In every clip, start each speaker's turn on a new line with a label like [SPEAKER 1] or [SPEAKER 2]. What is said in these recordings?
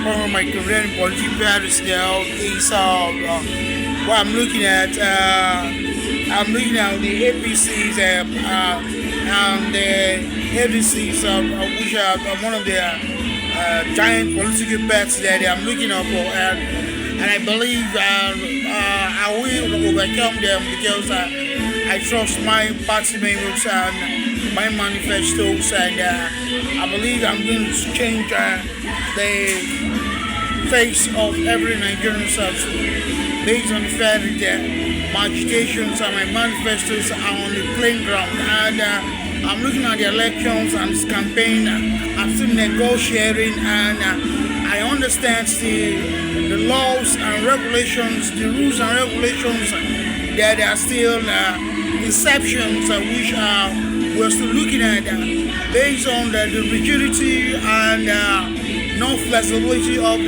[SPEAKER 1] one of my Korean political parties now is what I'm looking at. I'm looking at the APCs and the ADCs, which are one of the giant political parties that I'm looking up for, and I believe I will overcome them because I trust my party members and my manifestos, and I believe I'm going to change the face of every Nigerian based on the fact that my agitations and my manifestos are on the playing ground. And I'm looking at the elections and this campaign. I'm still negotiating, and I understand the laws and regulations, the rules and regulations that are still exceptions which we're still looking at based on the rigidity and non-flexibility of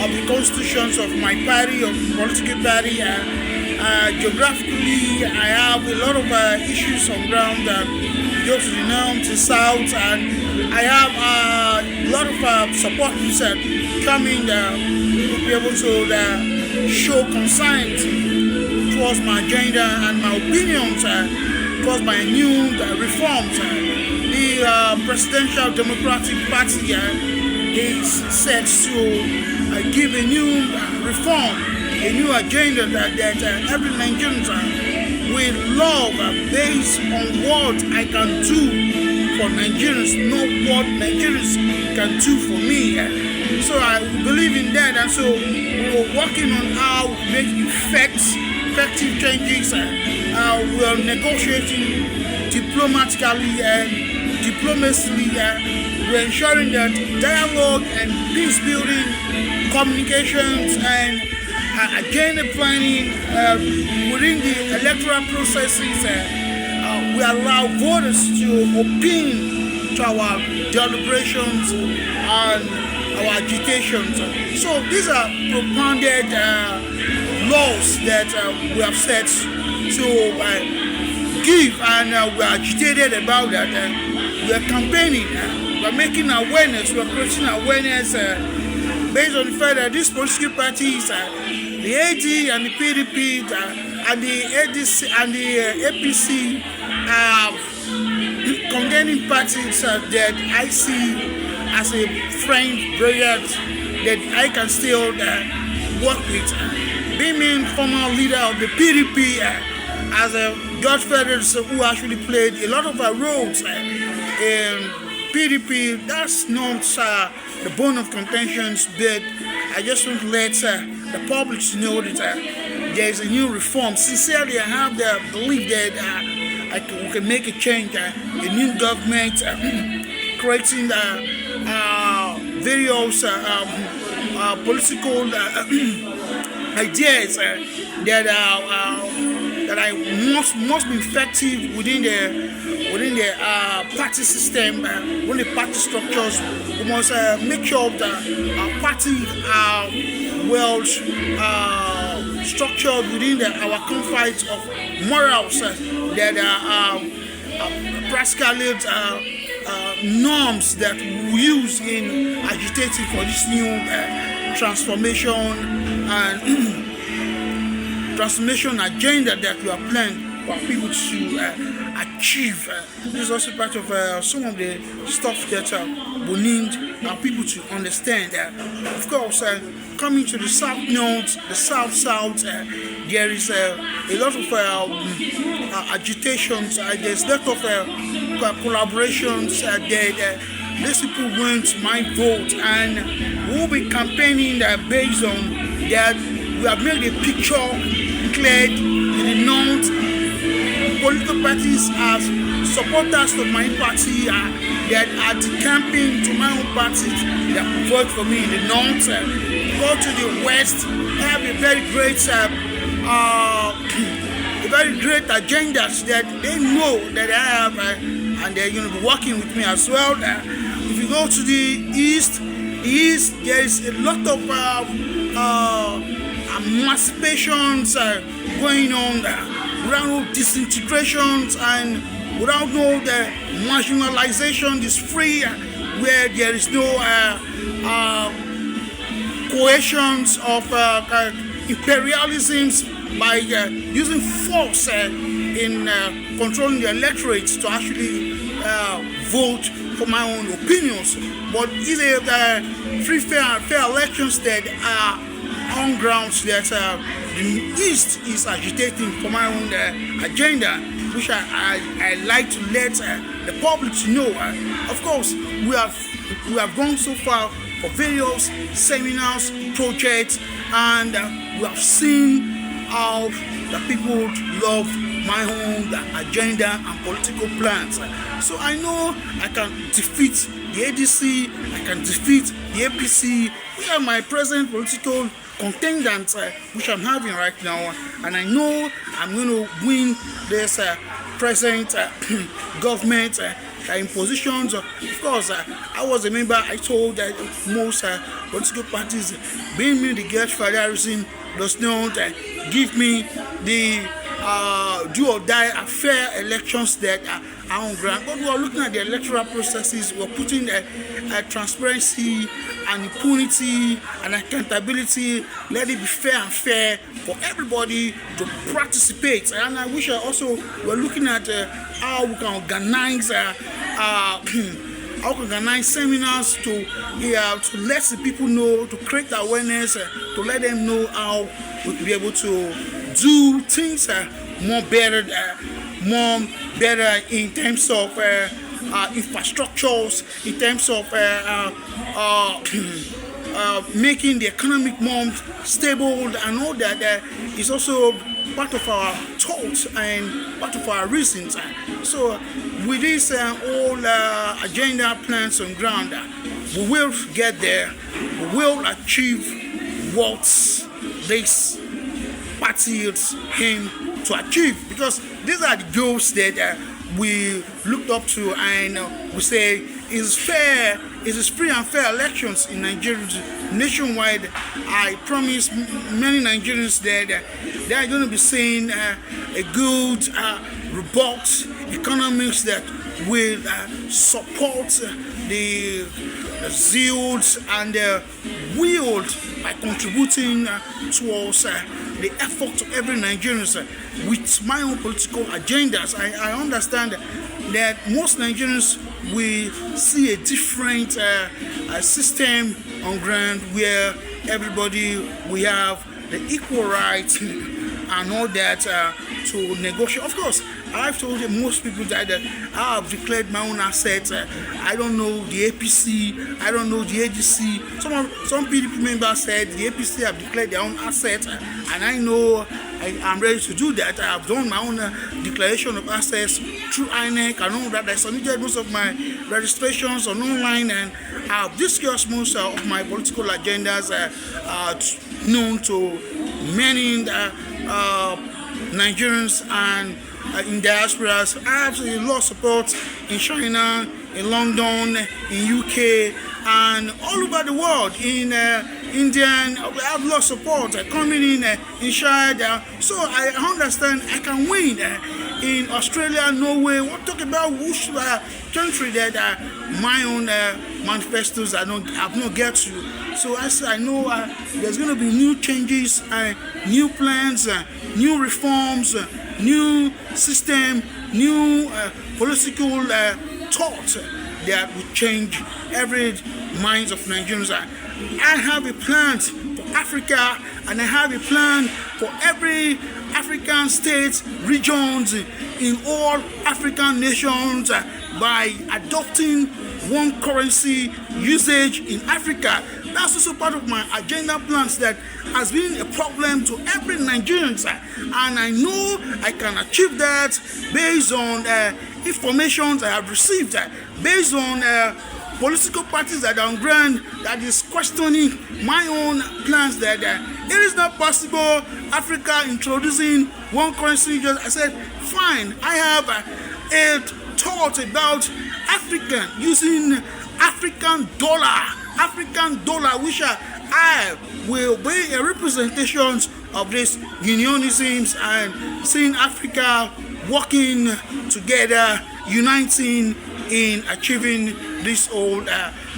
[SPEAKER 1] the constitutions of my party, of the political party. Geographically, I have a lot of issues on ground. Go to the north, the south, and I have a lot of supporters coming to be able to show consent towards my agenda and my opinions towards my new reforms. The Presidential Democratic Party is set to give a new reform, a new agenda that every Nigerian will love based on what I can do for Nigerians, not what Nigerians can do for me. So I believe in that, and so we're working on how to make effective changes. We're negotiating diplomatically and diplomacy. We're ensuring that dialogue and peace building, communications, and agenda planning within the electoral processes we allow voters to opine to our deliberations and our agitations. So these are propounded laws that we have set to give, and we are agitated about that. We are campaigning, we are making awareness, we are creating awareness based on the fact that these political parties, the AD and the PDP and the ADC and the APC, are contending parties that I see as a friend, brilliant, that I can still work with. Being former leader of the PDP, as a George Federers, who actually played a lot of roles in PDP, that's not the bone of contentions, but I just want to let the public to know that there is a new reform. Sincerely, I have the belief that we can make a change, a new government, creating various political ideas that must be effective within the party system, within the party structures. We must make sure that our party are well structured within our confines of morals that are practically norms that we use in agitating for this new transformation and transformation agenda that we are planning for people to achieve. This is also part of some of the stuff that we need people to understand. Of course, coming to the south north, the south, there is a lot of agitations. There's a lot of collaborations that these people want my vote, and we'll be campaigning based on that. We have made a picture clear in the north. Political parties as supporters of my party that are camping to my own party that vote for me in the north. Go to the west, have a very great agendas that they know that I have, and they're going to be working with me as well. If you go to the east, there is a lot of emancipations going on, ground disintegrations, and without no the marginalization is free, where there is no coercions of imperialisms by using force in controlling the electorate to actually vote for my own opinions. But either free, fair, and fair elections that are on grounds that the East is agitating for my own agenda, which I like to let the public to know. Of course, we have gone so far for various seminars, projects, and we have seen how the people love my own agenda and political plans. So I know I can defeat the ADC, I can defeat the APC, which are my present political contendants, which I'm having right now, and I know I'm going to win this present government impositions. Of course, I was a member. I told that most political parties, being me the Get Federalism, does not give me the do or die fair elections that are on ground. But we are looking at the electoral processes. We are putting transparency and impunity and accountability. Let it be fair and fair for everybody to participate. And I wish also we are looking at how we can organize seminars to let the people know, to create awareness, to let them know how we can be able to do things more better in terms of infrastructures, in terms of making the economic more stable, and all that is also part of our thoughts and part of our reasons. So with this whole agenda plans on ground, we will get there. We will achieve what this parties aim to achieve, because these are the goals that we looked up to, and we say it is fair, it is free and fair elections in Nigeria nationwide. I promise many Nigerians that they are going to be seeing a good, robust economics that will support the zeal and the will by contributing towards the effort of every Nigerian with my own political agendas. I understand that most Nigerians will see a different system on ground where everybody will have the equal rights and all that to negotiate. Of course, I've told most people that I have declared my own assets. I don't know the APC, I don't know the ADC. Some PDP members said the APC have declared their own assets, and I know I'm ready to do that. I have done my own declaration of assets through INEC and all that. I submitted most of my registrations on online, and I have discussed most of my political agendas known to many Nigerians and in diasporas. I have a lot of support in China, in London, in UK, and all over the world. In India, we have a lot of support coming in China. So I understand I can win in Australia, Norway. We'll talk about which country that my own manifestos have not get to. So I know there's going to be new changes, new plans, new reforms, new system, new political thought that will change every minds of Nigerians. I have a plan for Africa, and I have a plan for every African states, regions, in all African nations by adopting one currency usage in Africa. That's also part of my agenda plans that has been a problem to every Nigerian, and I know I can achieve that based on information I have received, based on political parties that are on ground that is questioning my own plans that it is not possible Africa introducing one currency. I said, fine, I have a thought about African using African dollar, which I will be a representation of this unionisms and seeing Africa working together, uniting in achieving this old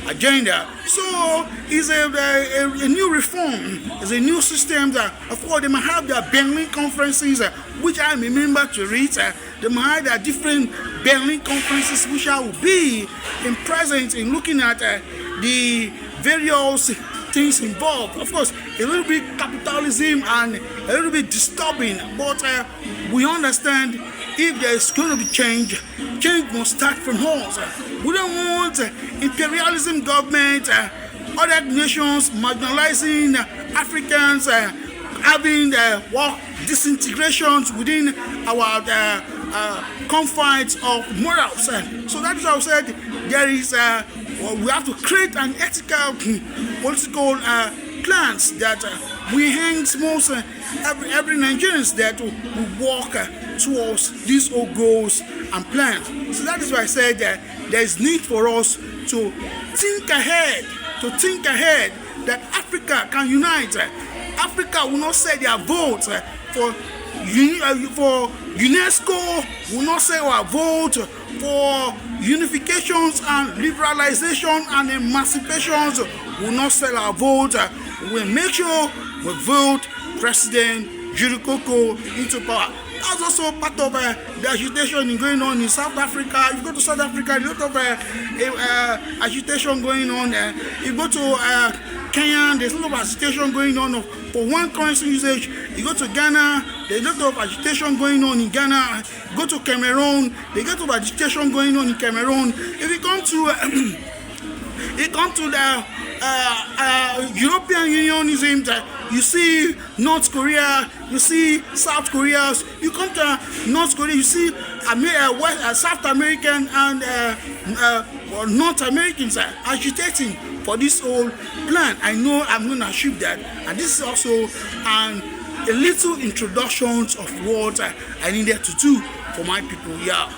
[SPEAKER 1] agenda. So it's a new reform, it's a new system that, of course, they might have their Berlin conferences, which I am a member to read. They might have their different Berlin conferences, which I will be in present in looking at the various things involved. Of course, a little bit capitalism and a little bit disturbing, but we understand if there is going to be change, change must start from us. We don't want imperialism government, other nations marginalizing Africans, having work disintegrations within our confines of morals. So that is how I said there is we have to create an ethical political plans that we hang most every Nigerians that will work towards these old goals and plans. So that is why I said that there is need for us to think ahead, that Africa can unite. Africa will not say their vote for UNESCO, will not say our vote for unifications and liberalization and emancipations, will not sell our vote. We'll make sure we vote President Jurykoko into power. That's also part of the agitation going on in South Africa. If you go to South Africa, there's a lot of agitation going on there. You go to Kenya, there's a lot of agitation going on for one currency usage. You go to Ghana, there's a lot of agitation going on in Ghana. You go to Cameroon, there's a lot of agitation going on in Cameroon. If you come to the European Unionism, you see North Korea, you see South Korea. You come to North Korea, you see South American and North Americans are agitating for this whole plan. I know I'm going to achieve that, and this is also a little introduction of what I needed to do for my people. Yeah.